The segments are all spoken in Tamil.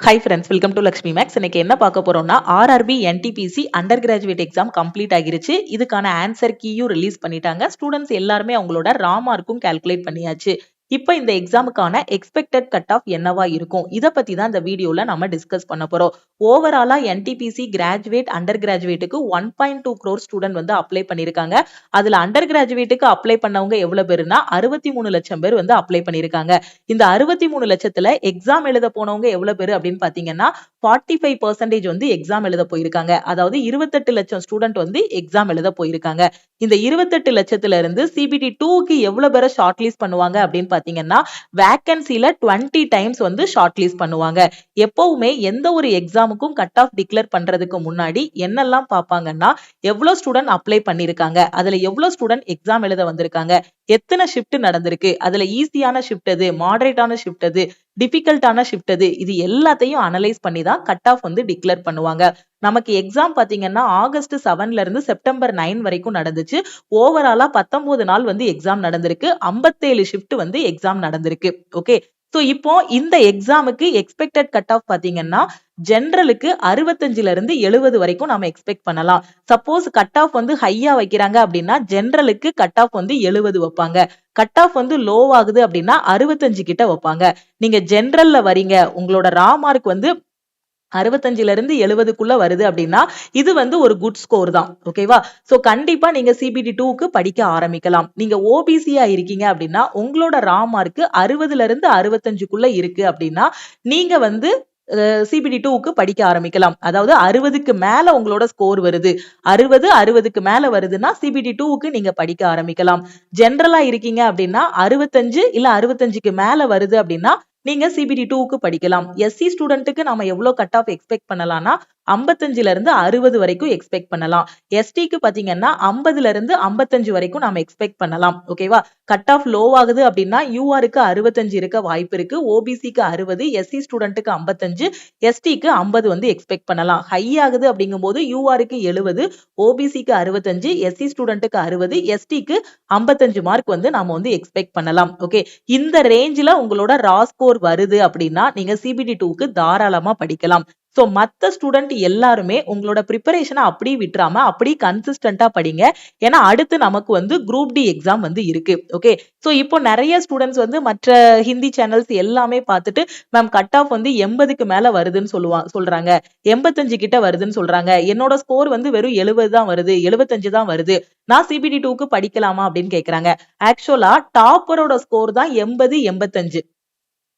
Hi friends, welcome to Lakshmi Max. இன்னைக்கு என்ன பார்க்க போறோம்னா RRB NTPC under graduate exam complete ஆகிருச்சு. இதுக்கான ஆன்சர் கீயும் ரிலீஸ் பண்ணிட்டாங்க. ஸ்டூடெண்ட்ஸ் எல்லாருமே அவங்களோட ரா மார்க்கும் கால்குலேட் பண்ணியாச்சு. இப்போ இந்த எக்ஸாமுக்கான எக்ஸ்பெக்டட் கட் ஆஃப் என்னவா இருக்கும் இதை பத்தி தான் இந்த வீடியோல நம்ம டிஸ்கஸ் பண்ண போறோம். ஓவராலா NTPC கிராஜுவேட் அண்டர் கிராஜுவேட்டுக்கு 1.2 crore ஸ்டூடெண்ட் வந்து அப்ளை பண்ணிருக்காங்க. அதுல அண்டர் கிராஜுவேட்டுக்கு அப்ளை பண்ணவங்க எவ்வளவு பேருனா 63 லட்சம் பேர் வந்து அப்ளை பண்ணிருக்காங்க. இந்த 63 லட்சத்துல எக்ஸாம் எழுத போனவங்க எவ்வளவு பேர் அப்படின்னு பாத்தீங்கன்னா 45% வந்து எக்ஸாம் எழுத போயிருக்காங்க. அதாவது 28 லட்சம் ஸ்டூடெண்ட் வந்து எக்ஸாம் எழுத போயிருக்காங்க. இந்த 28 லட்சத்துல இருந்து CBT 2க்கு எவ்வளவு பேரை ஷார்ட் லிஸ்ட் பண்ணுவாங்க அப்படின்னு பாத்தீங்கன்னா வேகன்சில 20 டைம்ஸ் வந்து ஷார்ட் லிஸ்ட் பண்ணுவாங்க. எப்பவுமே எந்த ஒரு எக்ஸாமுக்கும் கட் ஆஃப் டிக்ளேர் பண்றதுக்கு முன்னாடி என்னெல்லாம் பார்ப்பாங்கன்னா எவ்வளவு ஸ்டூடெண்ட் அப்ளை பண்ணிருக்காங்க, அதுல எவ்வளவு ஸ்டூடெண்ட் எக்ஸாம் எழுத வந்திருக்காங்க, எத்தனை ஷிஃப்ட் நடந்திருக்கு, அதுல ஈஸியான ஷிஃப்ட் எது, மாடரேட்டான ஷிஃப்ட் எது, டிஃபிகல்ட்டான ஷிஃப்ட் எது, இது எல்லாத்தையும் அனலைஸ் பண்ணி தான் கட் ஆஃப் வந்து டிக்ளேர் பண்ணுவாங்க. நமக்கு எக்ஸாம் பாத்தீங்கன்னா ஆகஸ்ட் 7ல இருந்து செப்டம்பர் 9 வரைக்கும் நடந்துச்சு. ஓவராலா 19 நாள் வந்து எக்ஸாம் நடந்திருக்கு. 57 ஷிஃப்ட் வந்து எக்ஸாம் நடந்திருக்கு. ஓகே, சோ இப்போ இந்த எக்ஸாமுக்கு எக்ஸ்பெக்டட் கட் ஆஃப் பாத்தீங்கன்னா ஜெனரலுக்கு 65ல இருந்து 70 வரைக்கும் நாம எக்ஸ்பெக்ட் பண்ணலாம். சப்போஸ் கட் ஆஃப் வந்து ஹையா வைக்கிறாங்க அப்படின்னா ஜெனரலுக்கு கட் ஆஃப் வந்து 70 வைப்பாங்க. கட் ஆஃப் வந்து லோ ஆகுது அப்படின்னா 65 கிட்ட வைப்பாங்க. நீங்க ஜெனரல்ல வரீங்க, உங்களோட ரா மார்க் வந்து 65ல இருந்து 70க்குள்ள வருது அப்படின்னா இது வந்து ஒரு குட் ஸ்கோர் தான். ஓகேவா? சோ கண்டிப்பா நீங்க CBT 2க்கு படிக்க ஆரம்பிக்கலாம். நீங்க OBCயா இருக்கீங்க அப்படின்னா உங்களோட ரா மார்க் 60ல இருந்து 65க்குள்ள இருக்கு அப்படின்னா நீங்க வந்து CBT 2க்கு படிக்க ஆரம்பிக்கலாம். அதாவது 60க்கு மேல உங்களோட ஸ்கோர் வருது, 60க்கு மேல வருதுன்னா CBT 2க்கு நீங்க படிக்க ஆரம்பிக்கலாம். ஜெனரலா இருக்கீங்க அப்படின்னா 65 இல்ல 65க்கு மேல வருது அப்படின்னா நீங்க CBT 2க்கு படிக்கலாம். SC ஸ்டூடெண்ட்டுக்கு நாம எவ்வளவு கட் ஆஃப் எக்ஸ்பெக்ட் பண்ணலாம்னா 55ல இருந்து 60 வரைக்கும் எக்ஸ்பெக்ட் பண்ணலாம். STக்கு பாத்தீங்கன்னா 50ல இருந்து 55 வரைக்கும் நாம எக்ஸ்பெக்ட் பண்ணலாம். ஓகேவா? கட் ஆஃப் லோ ஆகுது அப்படின்னா URக்கு 65 இருக்க வாய்ப்பு இருக்கு, OBCக்கு 60, SC ஸ்டூடெண்ட்டுக்கு 55, STக்கு 50 வந்து எக்ஸ்பெக்ட் பண்ணலாம். ஹை ஆகுது அப்படிங்கும்போது URக்கு 70, OBCக்கு 65, SC ஸ்டூடெண்ட்டுக்கு 60, STக்கு 55 மார்க் வந்து நாம வந்து எக்ஸ்பெக்ட் பண்ணலாம். ஓகே, இந்த ரேஞ்சில உங்களோட ரா ஸ்கோர் வருது அப்படின்னா நீங்க CBT 2க்கு தாராளமா படிக்கலாம். சோ மத்த ஸ்டூடெண்ட் எல்லாருமே உங்களோட ப்ரிப்பரேஷனை அப்படியே விட்டுறாம அப்படியே கன்சிஸ்டன்டா படிங்க. ஏன்னா அடுத்து நமக்கு வந்து குரூப் டி எக்ஸாம் வந்து இருக்கு. ஓகே, சோ இப்போ நிறைய ஸ்டூடெண்ட்ஸ் வந்து மற்ற ஹிந்தி சேனல்ஸ் எல்லாமே பார்த்துட்டு மேம் கட் ஆஃப் வந்து 80க்கு மேல வருதுன்னு சொல்றாங்க, 85 கிட்ட வருதுன்னு சொல்றாங்க, என்னோட ஸ்கோர் வந்து வெறும் 70 தான் வருது, 75 தான் வருது, நான் CBT 2க்கு படிக்கலாமா அப்படின்னு கேக்குறாங்க. ஆக்சுவலா டாப்பரோட ஸ்கோர் தான் 80, 85.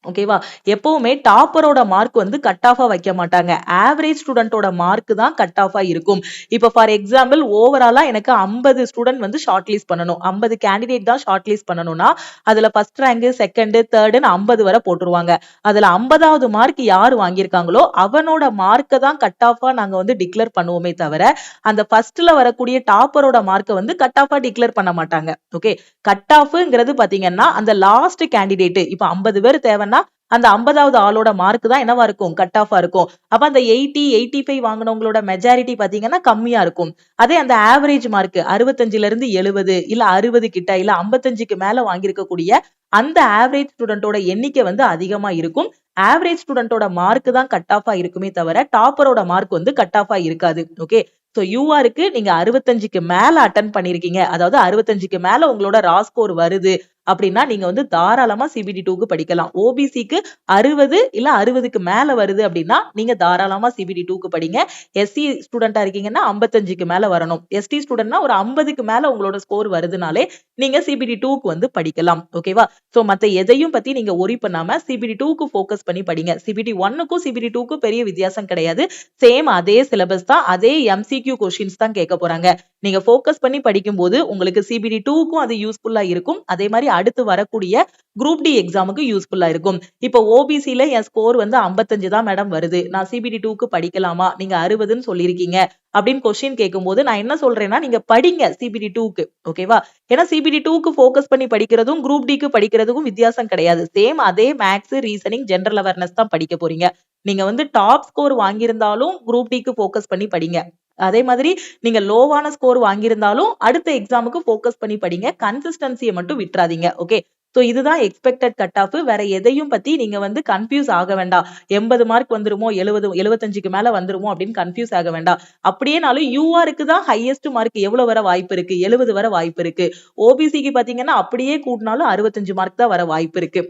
ஓகேவா? எப்பவுமே டாப்பரோட மார்க் வந்து கட் ஆஃபா வைக்க மாட்டாங்க. ஆவரேஜ் ஸ்டூடெண்டோட மார்க் தான் கட் ஆஃபா இருக்கும். இப்ப ஃபார் எக்ஸாம்பிள் ஓவராலா எனக்கு 50 ஸ்டூடெண்ட் வந்து ஷார்ட் லிஸ்ட் பண்ணணும், 50 கேண்டிடேட் தான் ஷார்ட் லிஸ்ட் பண்ணணும்னா அதுல ஃபர்ஸ்ட் ரேங்க், செகண்ட், தேர்ட்னு 50 வரை போட்டுருவாங்க. அதுல 50வது மார்க் யார் வாங்கியிருக்காங்களோ அவனோட மார்க்கை தான் கட் ஆஃபா நாங்க வந்து டிக்ளேர் பண்ணுவோமே தவிர அந்த ஃபர்ஸ்ட்ல வரக்கூடிய டாப்பரோட மார்க்கை வந்து கட் ஆஃபா டிக்ளேர் பண்ண மாட்டாங்க. ஓகே, கட் ஆஃப்ங்கிறது பாத்தீங்கன்னா அந்த லாஸ்ட் கேண்டிடேட், இப்ப 50 பேர் தேவைன்னா அந்த 50வது ஆளோட மார்க் தான் என்னவா இருக்கும், கட் ஆஃபா இருக்கும். அப்ப அந்த 80, 85 வாங்கினவங்களோட மெஜாரிட்டி பாத்தீங்கன்னா கம்மியா இருக்கும். அதே அந்த ஆவரேஜ் மார்க் 65ல இருந்து 70 இல்ல 60 கிட்ட இல்ல 55க்கு மேல வாங்கியிருக்கக்கூடிய அந்த ஆவரேஜ் ஸ்டூடெண்டோட எண்ணிக்கை வந்து அதிகமா இருக்கும். ஆவரேஜ் ஸ்டூடெண்டோட மார்க் தான் கட் ஆஃபா இருக்குமே தவிர டாப்பரோட மார்க் வந்து கட் ஆஃபா இருக்காது. ஓகே, சோ URக்கு நீங்க 65க்கு மேல அட்டன் பண்ணிருக்கீங்க, அதாவது 65க்கு மேல உங்களோட ரா ஸ்கோர் வருது அப்படின்னா நீங்க வந்து தாராளமா CBT 2க்கு படிக்கலாம். OBCக்கு 60 இல்ல 60க்கு மேல வருது அப்படின்னா நீங்க தாராளமா CBT 2க்கு படிங்க. SC ஸ்டூடெண்டா இருக்கீங்கன்னா 55க்கு மேல வரணும். ST ஸ்டூடெண்ட்னா ஒரு 50க்கு மேல உங்களோட ஸ்கோர் வருதுனாலே நீங்க CBT 2க்கு வந்து படிக்கலாம். ஓகேவா? சோ மத்த எதையும் பத்தி நீங்க ஒரி பண்ணாம CBT 2க்கு ஃபோக்கஸ் பண்ணி படிங்க. CBT 1க்கும் CBT 2க்கும் பெரிய வித்தியாசம் கிடையாது. சேம் அதே சிலபஸ் தான், அதே MCQ கொஸ்டின்ஸ் தான் கேட்க போறாங்க. நீங்க ஃபோக்கஸ் பண்ணி படிக்கும்போது உங்களுக்கு CBT 2க்கும் அது யூஸ்ஃபுல்லா இருக்கும். அதே மாதிரி அடுத்து வரக்கூடிய குரூப் டி எக்ஸாமுக்கு யூஸ்ஃபுல்லா இருக்கும். இப்போ OBCல என் ஸ்கோர் வந்து 55 தான் மேடம் வருது, நான் CBT 2க்கு படிக்கலாமா, நீங்க 60ன்னு சொல்லியிருக்கீங்க அப்படின்னு கொஸ்டின் கேட்கும்போது நான் என்ன சொல்றேன்னா நீங்க படிங்க CBT 2க்கு. ஓகேவா? ஏன்னா CBT 2க்கு ஃபோக்கஸ் பண்ணி படிக்கிறதும் குரூப் டிக்கு படிக்கிறதுக்கும் வித்தியாசம் கிடையாது. சேம் அதே மேக்ஸ், ரீசனிங், ஜெனரல் அவேர்னஸ் தான் படிக்க போறீங்க. நீங்க வந்து டாப் ஸ்கோர் வாங்கியிருந்தாலும் குரூப் டிக்கு ஃபோக்கஸ் பண்ணி படிங்க. அதே மாதிரி நீங்க லோவான ஸ்கோர் வாங்கியிருந்தாலும் அடுத்த எக்ஸாமுக்கு ஃபோக்கஸ் பண்ணி படிங்க. கன்சிஸ்டன்சியை மட்டும் விட்டுறாதீங்க. ஓகே, சோ இதுதான் எக்ஸ்பெக்டட் கட் ஆஃப். வேற எதையும் பத்தி நீங்க வந்து கன்ஃபியூஸ் ஆக வேண்டாம். 80 மார்க் வந்துருமோ, 70 75க்கு மேல வந்துருமோ அப்படின்னு கன்ஃபியூஸ் ஆக வேண்டாம். அப்படியேனாலும் யூஆருக்கு தான் ஹையஸ்ட் மார்க் எவ்வளவு வர வாய்ப்பு இருக்கு? 70 வர வாய்ப்பு இருக்கு. ஓபிசிக்கு பாத்தீங்கன்னா அப்படியே கூட்டினாலும் 65 மார்க் தான் வர வாய்ப்பு இருக்கு.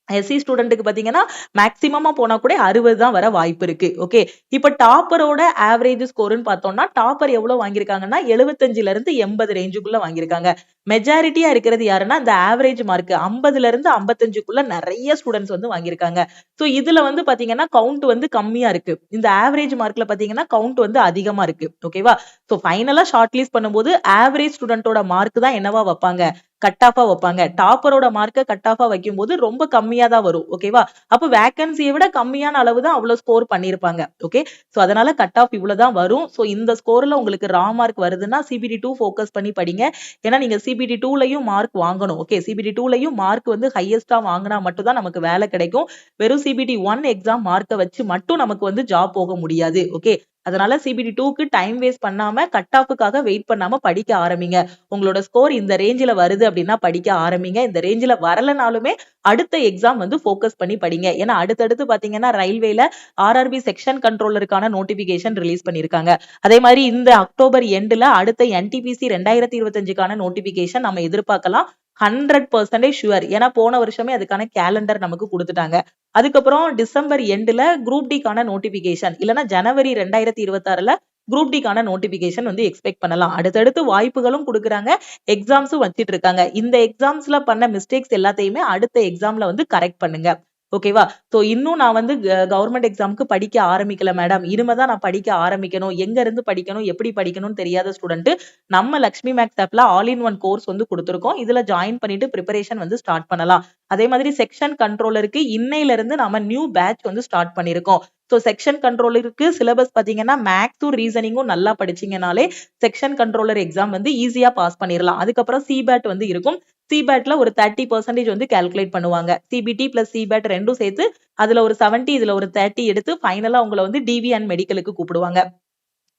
எஸ்சி ஸ்டூடெண்ட்டுக்கு பாத்தீங்கன்னா மேக்சிமமா போனா கூட 60 தான் வர வாய்ப்பு இருக்கு. ஓகே, இப்ப டாப்பரோட ஆவரேஜ் ஸ்கோர்னு பார்த்தோம்னா டாப்பர் எவ்வளவு வாங்கியிருக்காங்கன்னா 75ல இருந்து 80 ரேஞ்சுக்குள்ள வாங்கியிருக்காங்க. மெஜாரிட்டியா இருக்கிறது யாருன்னா இந்த ஆவரேஜ் மார்க் 50ல இருந்து 55க்குள்ள நிறைய ஸ்டூடெண்ட்ஸ் வந்து வாங்கியிருக்காங்க. சோ இதுல வந்து பாத்தீங்கன்னா கவுண்ட் வந்து கம்மியா இருக்கு. இந்த ஆவரேஜ் மார்க்ல பாத்தீங்கன்னா கவுண்ட் வந்து அதிகமா இருக்கு. ஓகேவா? சோ ஃபைனலா ஷார்ட் லிஸ்ட் பண்ணும்போது ஆவரேஜ் ஸ்டூடெண்டோட மார்க் தான் என்னவா வைப்பாங்க? கட் ஆஃபா வைப்பாங்க. டாப்பரோட மார்க்க கட் ஆஃபா வைக்கும்போது ரொம்ப கம்மியா தான் வரும். ஓகேவா? அப்ப வேகன்சியை விட கம்மியான அளவு தான் அவ்வளவு ஸ்கோர் பண்ணிருப்பாங்க. ஓகே, சோ அதனால கட் ஆஃப் இவ்வளவுதான் வரும். சோ இந்த ஸ்கோர்ல உங்களுக்கு ரா மார்க் வருதுன்னா சிபிடி 2 ஃபோக்கஸ் பண்ணி படிங்க. ஏன்னா நீங்க சிபிடி 2லயும் மார்க் வாங்கணும். ஓகே, சிபிடி 2லயும் மார்க் வந்து ஹையஸ்டா வாங்கினா மட்டும் தான் நமக்கு வேலை கிடைக்கும். வெறும் சிபிடி 1 எக்ஸாம் மார்க்க வச்சு மட்டும் நமக்கு வந்து ஜாப் போக முடியாது. ஓகே, அதனால சிபிடி 2க்கு டைம் வேஸ்ட் பண்ணாம கட் ஆஃப்க்காக வெயிட் பண்ணாம படிக்க ஆரம்பிங்க. உங்களோட ஸ்கோர் இந்த ரேஞ்சில வருது அப்படின்னா படிக்க ஆரம்பிங்க. இந்த ரேஞ்சில வரலனாலுமே அடுத்த எக்ஸாம் வந்து ஃபோக்கஸ் பண்ணி படிங்க. ஏன்னா அடுத்தடுத்து பாத்தீங்கன்னா ரயில்வேல ஆர்ஆர்பி செக்ஷன் கண்ட்ரோலருக்கான நோட்டிபிகேஷன் ரிலீஸ் பண்ணிருக்காங்க. அதே மாதிரி இந்த அக்டோபர் எண்ட்ல அடுத்த என்டிபிசி 2025க்கான நோட்டிபிகேஷன் நம்ம எதிர்பார்க்கலாம். 100% ஷுவர். ஏன்னா போன வருஷமே அதுக்கான கேலண்டர் நமக்கு கொடுத்துட்டாங்க. அதுக்கப்புறம் டிசம்பர் எண்ட்ல குரூப் டிக்கான நோட்டிபிகேஷன் இல்லைன்னா ஜனவரி 2026ல குரூப் டிக்கான நோட்டிபிகேஷன் வந்து எக்ஸ்பெக்ட் பண்ணலாம். அடுத்தடுத்து வாய்ப்புகளும் கொடுக்குறாங்க, எக்ஸாம்ஸும் வச்சிட்டு இருக்காங்க. இந்த எக்ஸாம்ஸ்ல பண்ண மிஸ்டேக்ஸ் எல்லாத்தையுமே அடுத்த எக்ஸாம்ல வந்து கரெக்ட் பண்ணுங்க. ஓகேவா? சோ இன்னும் நான் வந்து கவர்மெண்ட் எக்ஸாமுக்கு படிக்க ஆரம்பிக்கல மேடம், இனிமேதான் நான் படிக்க ஆரம்பிக்கணும், எங்க இருந்து படிக்கணும், எப்படி படிக்கணும்னு தெரியாத ஸ்டூடெண்ட் நம்ம லக்ஷ்மி மேக்ஸ் ஆப்ல ஆல் இன் ஒன் கோர்ஸ் வந்து கொடுத்துருக்கோம். இதுல ஜாயின் பண்ணிட்டு ப்ரிப்பரேஷன் வந்து ஸ்டார்ட் பண்ணலாம். அதே மாதிரி செக்ஷன் கண்ட்ரோலருக்கு இன்னையில இருந்து நம்ம நியூ பேட்ச் வந்து ஸ்டார்ட் பண்ணிருக்கோம். சோ செக்ஷன் கண்ட்ரோலருக்கு சிலபஸ் பாத்தீங்கன்னா மேக்ஸும் ரீசனிங்கும் நல்லா படிச்சீங்கனாலே செக்ஷன் கண்ட்ரோலர் எக்ஸாம் வந்து ஈஸியா பாஸ் பண்ணிடலாம். அதுக்கப்புறம் சிபேட் வந்து இருக்கும். சிபேட்ல ஒரு 30% வந்து கால்குலேட் பண்ணுவாங்க. சிபிடி பிளஸ் சிபேட் ரெண்டும் சேர்த்து அதுல ஒரு 70 இதுல ஒரு 30 எடுத்து ஃபைனலா உங்களை வந்து டிவி அண்ட் மெடிக்கலுக்கு கூப்பிடுவாங்க.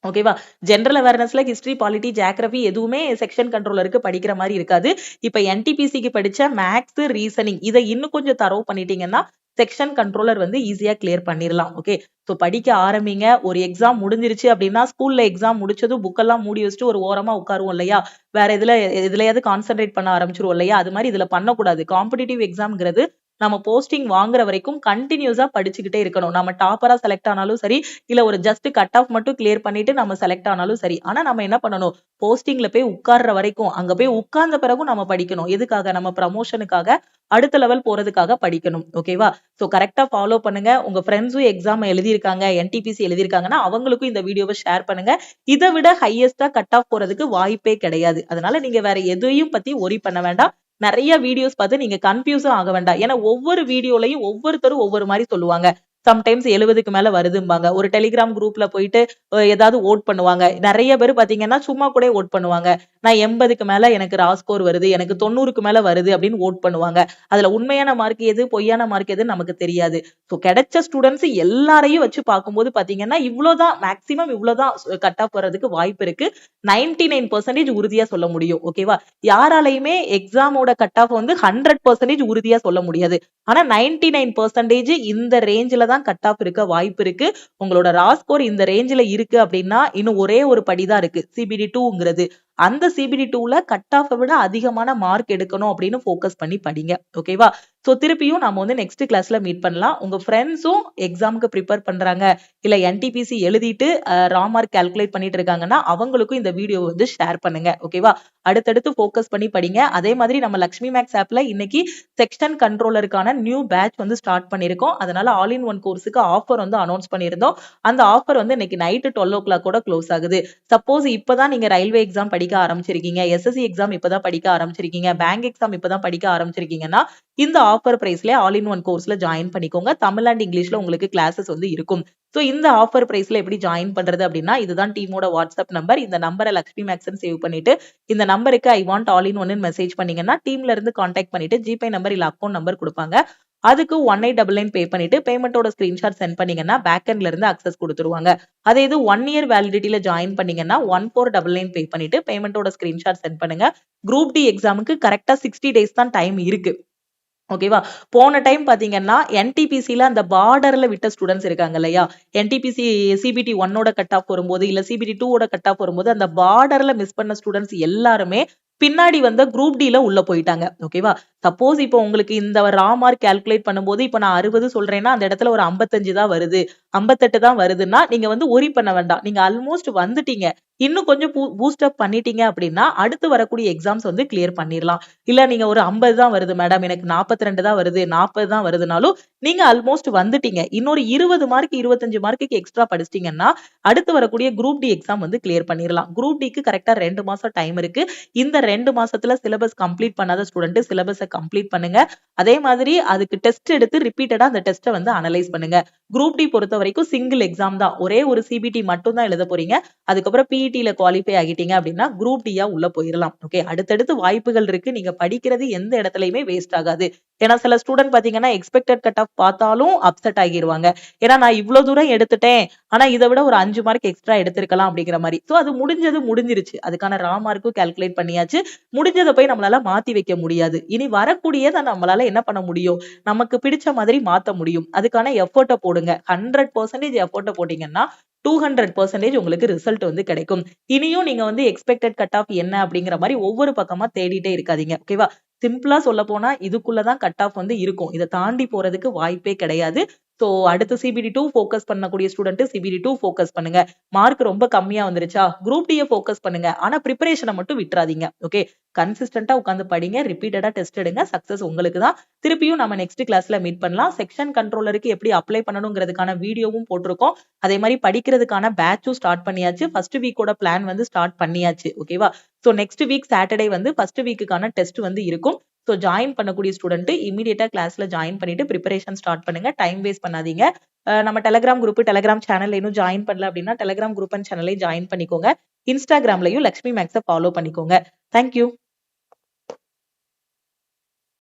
ஓகேவா? ஜெனரல் அவேர்னஸ்ல ஹிஸ்டரி, பாலிட்டி, ஜியோகிராபி எதுவுமே செக்ஷன் கண்ட்ரோலருக்கு படிக்கிற மாதிரி இருக்காது. இப்ப என்டிபிசிக்கு படிச்ச மேக்ஸ், ரீசனிங் இதை இன்னும் கொஞ்சம் தரவு பண்ணிட்டீங்கன்னா செக்ஷன் கண்ட்ரோலர் வந்து ஈஸியா கிளியர் பண்ணிடலாம். ஓகே, சோ படிக்க ஆரம்பிங்க. ஒரு எக்ஸாம் முடிஞ்சிருச்சு அப்படின்னா ஸ்கூல்ல எக்ஸாம் முடிச்சதும் புக்கெல்லாம் மூடி வச்சுட்டு ஒரு ஓரமா உட்காருவோம் இல்லையா? வேற எதுலயாவது கான்சென்ட்ரேட் பண்ண ஆரம்பிச்சிருவோம் இல்லையா? அது மாதிரி இதுல பண்ணக்கூடாது. காம்படிட்டிவ் எக்ஸாம்ங்கிறது நம்ம போஸ்டிங் வாங்குற வரைக்கும் கண்டினியூஸா படிச்சுக்கிட்டே இருக்கணும். நம்ம டாப்பரா செலக்ட் ஆனாலும் சரி, இல்ல ஒரு ஜஸ்ட் கட் ஆஃப் மட்டும் கிளியர் பண்ணிட்டு நம்ம செலக்ட் ஆனாலும் சரி. ஆனா நம்ம என்ன பண்ணணும்? போஸ்டிங்ல போய் உட்கார்ற வரைக்கும், அங்க போய் உட்கார்ந்த பிறகும் நம்ம படிக்கணும். எதுக்காக? நம்ம ப்ரமோஷனுக்காக, அடுத்த லெவல் போறதுக்காக படிக்கணும். ஓகேவா? சோ கரெக்டா ஃபாலோ பண்ணுங்க. உங்க ஃப்ரெண்ட்ஸும் எக்ஸாம் எழுதியிருக்காங்க, என்டிபிசி எழுதியிருக்காங்கன்னா அவங்களுக்கும் இந்த வீடியோவை ஷேர் பண்ணுங்க. இதை விட ஹையஸ்டா கட் ஆஃப் போறதுக்கு வாய்ப்பே கிடையாது. அதனால நீங்க வேற எதையும் பத்தி ஒரி பண்ண வேண்டாம். நிறைய வீடியோஸ் பார்த்து நீங்க கன்ஃபியூஸும் ஆக வேண்டாம். ஏன்னா ஒவ்வொரு வீடியோலையும் ஒவ்வொருத்தரும் ஒவ்வொரு மாதிரி சொல்லுவாங்க. சம்டைம்ஸ் 70க்கு மேல வருதும்பாங்க. ஒரு டெலிகிராம் குரூப்ல போயிட்டு ஏதாவது ஓட் பண்ணுவாங்க. நிறைய பேர் பாத்தீங்கன்னா சும்மா கூட ஓட் பண்ணுவாங்க. நான் 80க்கு மேல எனக்கு ரா ஸ்கோர் வருது, எனக்கு 90க்கு மேல வருது அப்படின்னு ஓட் பண்ணுவாங்க. அதுல உண்மையான மார்க் எது, பொய்யான மார்க் எதுன்னு நமக்கு தெரியாது. சோ கிடைச்ச ஸ்டூடெண்ட்ஸ் எல்லாரையும் வச்சு பார்க்கும்போது பாத்தீங்கன்னா இவ்வளவுதான் மேக்சிமம், இவ்வளவுதான் கட் ஆஃப் வர்றதுக்கு வாய்ப்பு இருக்கு. 99% உறுதியா சொல்ல முடியும். ஓகேவா? யாராலையுமே எக்ஸாமோட கட் ஆஃப் வந்து 100% உறுதியா சொல்ல முடியாது. ஆனா 99% இந்த ரேஞ்சில தான் கட் ஆஃப் இருக்க வாய்ப்பு இருக்கு. உங்களோட ரா ஸ்கோர் இந்த ரேஞ்சில இருக்கு அப்படின்னா இன்னும் ஒரே ஒரு படிதான் இருக்கு, சிபிடி 2ங்கிறது. அந்த சிபிடி 2ல கட் ஆஃபை விட அதிகமான மார்க் எடுக்கணும் அப்படின்னு ஃபோக்கஸ் பண்ணி படிங்க. ஓகேவா? சோ திருப்பியும் நம்ம வந்து நெக்ஸ்ட் கிளாஸ்ல மீட் பண்ணலாம். உங்க ஃப்ரெண்ட்ஸும் எக்ஸாமுக்கு ப்ரிப்பேர் பண்றாங்க, இல்ல என்டிபிசி எழுதிட்டு ரா மார்க் கால்குலேட் பண்ணிட்டு இருக்காங்கன்னா அவங்களுக்கும் இந்த வீடியோ வந்து ஷேர் பண்ணுங்க. ஓகேவா? அடுத்தடுத்து ஃபோக்கஸ் பண்ணி படிங்க. அதே மாதிரி நம்ம லக்ஷ்மி மேக்ஸ் ஆப்ல இன்னைக்கு செக்ஷன் கண்ட்ரோலருக்கான நியூ பேட்ச் வந்து ஸ்டார்ட் பண்ணிருக்கோம். அதனால ஆல் இன் ஒன் கோர்ஸுக்கு ஆஃபர் வந்து அனௌன்ஸ் பண்ணியிருந்தோம். அந்த ஆஃபர் வந்து இன்னைக்கு நைட்டு 12 o'clock கூட க்ளோஸ் ஆகுது. சப்போஸ் இப்பதான் நீங்க ரயில்வே எக்ஸாம் படிக்க ஆரம்பிச்சிருக்கீங்க, எஸ்எஸ்சி எக்ஸாம் இப்பதான் படிக்க ஆரம்பிச்சிருக்கீங்க, பேங்க் எக்ஸாம் இப்பதான் படிக்க ஆரம்பிச்சிருக்கீங்கன்னா இந்த ஆஃபர் பிரைஸ்ல ஆல் இன் ஒன் கோர்ஸ்ல ஜாயின் பண்ணிக்கோங்க. தமிழ் அண்ட் இங்கிலீஷ்ல உங்களுக்கு கிளாஸஸ் வந்து இருக்கும். சோ இந்த ஆஃபர் பிரைஸ்ல எப்படி ஜாயின் பண்றது அப்படின்னா இதுதான் டீமோட வாட்ஸ்அப் நம்பர். இந்த நம்பரை லக்ஷ்மி மேக்ஸ்ன்னு சேவ் பண்ணிட்டு இந்த நம்பருக்கு ஐ வாண்ட் ஆல் இன் ஒன்னு மெசேஜ் பண்ணீங்கன்னா டீம்ல இருந்து கான்டாக்ட் பண்ணிட்டு ஜிபே நம்பர் இல்ல அக்கௌண்ட் நம்பர் கொடுப்பாங்க. அதுக்கு 1899 பே பண்ணிட்டு பேமெண்டோட ஸ்கிரீன்ஷாட் சென்ட் பண்ணீங்கன்னா பேக்எண்ட்ல இருந்து அக்சஸ் கொடுத்துருவாங்க. அதே இது 1 year வேலிடிட்டில ஜாயின் பண்ணீங்கன்னா 1499 பே பண்ணிட்டு பேமெண்டோட ஸ்கிரீன்ஷாட் சென்ட் பண்ணுங்க. குரூப் டி எக்ஸாமுக்கு கரெக்டா 60 days தான் டைம் இருக்கு. ஓகேவா? போன டைம் பாத்தீங்கன்னா என்டிபிசில அந்த பார்டர்ல விட்ட ஸ்டூடெண்ட்ஸ் இருக்காங்க இல்லையா? என்டிபிசி சிபிடி 1ஓட கட் ஆஃப் வரும்போது இல்ல சிபிடி 2ஓட கட் ஆஃப் வரும்போது அந்த பார்டர்ல மிஸ் பண்ண ஸ்டூடெண்ட்ஸ் எல்லாருமே பின்னாடி வந்த குரூப் டில உள்ள போயிட்டாங்க. ஓகேவா? சப்போஸ் இப்போ உங்களுக்கு இந்த ரா மார்க் கால்குலேட் பண்ணும்போது இப்ப நான் 60 சொல்றேன்னா அந்த இடத்துல ஒரு 55 தான் வருது, 58 தான் வருதுன்னா நீங்க வந்து ஒரி பண்ண வேண்டாம். நீங்க ஆல்மோஸ்ட் வந்துட்டீங்க. இன்னும் கொஞ்சம் பூஸ்ட் அப் பண்ணிட்டீங்க அப்படின்னா அடுத்து வரக்கூடிய எக்ஸாம்ஸ் வந்து கிளியர் பண்ணிரலாம். இல்ல நீங்க ஒரு 50 தான் வருது மேடம், எனக்கு 42 தான் வருது, 40 தான் வருதுனாலும் நீங்க ஆல்மோஸ்ட் வந்துட்டீங்க. இன்னொரு 20 மார்க் 25 மார்க்குக்கு எக்ஸ்ட்ரா படிச்சிட்டீங்கன்னா அடுத்து வரக்கூடிய குரூப் டி எக்ஸாம் வந்து கிளியர் பண்ணிரலாம். குரூப் டிக்கு கரெக்ட்டா 2 மாசம் டைம் இருக்கு. இந்த 2 மாசத்துல சிலபஸ் கம்ப்ளீட் பண்ணாத ஸ்டூடெண்ட் சிலபஸ கம்ப்ளீட் பண்ணுங்க. அதே மாதிரி அதுக்கு டெஸ்ட் எடுத்து ரிப்பீட்டடா அந்த டெஸ்ட்ட வந்து அனலைஸ் பண்ணுங்க. குரூப் டி பொறுத்தவரைக்கும் சிங்கிள் எக்ஸாம் தான். ஒரே ஒரு சிபிடி மட்டும் தான் எழுத போறீங்க. அதுக்கப்புறம் பிஇடில குவாலிஃபை ஆகிட்டீங்க அப்படின்னா குரூப் டியா உள்ள போயிரலாம். ஓகே. அடுத்தடுத்து வாய்ப்புகள் இருக்கு. நீங்க படிக்கிறது எந்த இடத்துலயுமே வேஸ்ட் ஆகாது. ஏன்னா சில ஸ்டூடெண்ட் பாத்தீங்கன்னா எக்ஸ்பெக்டட் கட் ஆஃப் பார்த்தாலும் அப்செட் ஆகிருவாங்க. ஏன்னா நான் இவ்ளோ தூரம் எடுத்துட்டேன். ஆனா இத விட ஒரு 5 மார்க் எக்ஸ்ட்ரா எடுத்திருக்கலாம் அப்படிங்கிற மாரி. சோ அது முடிஞ்சது முடிஞ்சிருச்சு. அதுக்கான ரா மார்க்கும் கால்குலேட் பண்ணியாச்சு. முடிஞ்சத போய் நம்மளால மாத்தி வைக்க முடியாது. இனி வரக்கூடியத நம்மளால என்ன பண்ண முடியும்? நமக்கு பிடிச்ச மாதிரி மாத்த முடியும். அதுக்கான எஃபோர்ட்ட போடுங்க. 100% எஃபோர்ட்ட போட்டீங்கன்னா 200% உங்களுக்கு ரிசல்ட் வந்து கிடைக்கும். இனியும் நீங்க வந்து எக்ஸ்பெக்டட் கட் ஆஃப் என்ன அப்படிங்கிற மாரி ஒவ்வொரு பக்கமா தேடிட்டே இருக்காதீங்க. ஓகேவா? சிம்பிளா சொல்லப்போனா இதுக்குள்ள தான் கட் ஆஃப் வந்து இருக்கும். இத தாண்டி போறதுக்கு வாய்ப்பே கிடையாது. சோ அடுத்து சிபிடி 2 ஃபோக்கஸ் பண்ணக்கூடிய ஸ்டூடெண்ட் சிபிடி 2 ஃபோக்கஸ் பண்ணுங்க. மார்க் ரொம்ப கம்மியா வந்துருச்சா? குரூப் டி ஃபோக்கஸ் பண்ணுங்க. ஆனா பிரிப்பரேஷன மட்டும் விட்றாதீங்க. ஓகே. கன்சிஸ்டன்ட்டா உட்கார்ந்து படிங்க. ரிப்பீட்டடா டெஸ்ட் எடுங்க. சக்சஸ் உங்களுக்கு தான். திருப்பியும் நம்ம நெக்ஸ்ட் கிளாஸ்ல மீட் பண்ணலாம். செக்ஷன் கண்ட்ரோலருக்கு எப்படி அப்ளை பண்ணணும்ங்கிறதுக்கான வீடியோவும் போட்டிருக்கோம். அதே மாதிரி படிக்கிறதுக்கான பேட்சும் ஸ்டார்ட் பண்ணியாச்சு. ஃபர்ஸ்ட் வீக்கோட பிளான் வந்து ஸ்டார்ட் பண்ணியாச்சு. ஓகேவா? சோ நெக்ஸ்ட் வீக் சாட்டர்டே வந்து ஃபர்ஸ்ட் வீக்குக்கான டெஸ்ட் வந்து இருக்கும். சோ ஜாயின் பண்ணக்கூடிய ஸ்டூடெண்ட் இமிடியேட்டா கிளாஸ்ல ஜாயின் பண்ணிட்டு பிரிப்பரேஷன் ஸ்டார்ட் பண்ணுங்க. டைம் வேஸ்ட் பண்ணாதீங்க. நம்ம டெலிகிராம் குரூப், டெலிகிராம் சேனல் இன்னும் ஜாயின் பண்ணல அப்படின்னா டெலிகிராம் குரூப் அண்ட் சேனலையும் ஜாயின் பண்ணிக்கோங்க. இன்ஸ்டாகிராம்லயும் லக்ஷ்மி மேக்ஸ ஃபாலோ பண்ணிக்கோங்க. தேங்க்யூ.